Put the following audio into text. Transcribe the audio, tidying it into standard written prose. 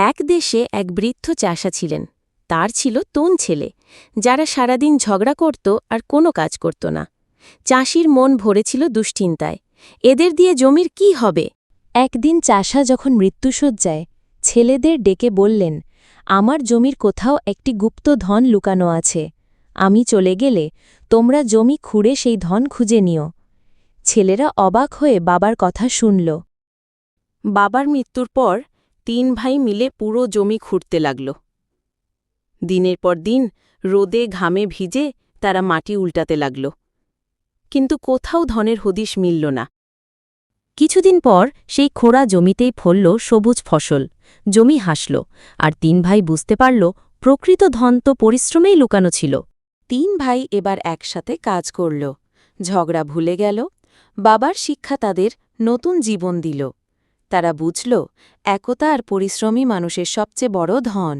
এক দেশে এক বৃদ্ধ চাষা ছিলেন। তার ছিল ৩ ছেলে, যারা সারাদিন ঝগড়া করত আর কোনো কাজ করত না। চাষির মন ভরেছিল দুশ্চিন্তায়। এদের দিয়ে জমির কি হবে? একদিন চাষা যখন মৃত্যুশয্যায়, ছেলেদের ডেকে বললেন, আমার জমির কোথাও একটি গুপ্ত ধন লুকানো আছে। আমি চলে গেলে তোমরা জমি খুঁড়ে সেই ধন খুঁজে নিও। ছেলেরা অবাক হয়ে বাবার কথা শুনল। বাবার মৃত্যুর পর ৩ ভাই মিলে পুরো জমি খুঁড়তে লাগল। দিনের পর দিন রোদে ঘামে ভিজে তারা মাটি উল্টাতে লাগল, কিন্তু কোথাও ধনের হদিশ মিলল না। কিছুদিন পর সেই খোঁড়া জমিতেই ফলল সবুজ ফসল। জমি হাসল, আর ৩ ভাই বুঝতে পারল প্রকৃত ধন তো পরিশ্রমেই লুকানো ছিল। ৩ ভাই এবার একসাথে কাজ করল, ঝগড়া ভুলে গেল। বাবার শিক্ষা তাদের নতুন জীবন দিল। তারা বুঝল, একতা আর পরিশ্রমই মানুষের সবচেয়ে বড় ধন।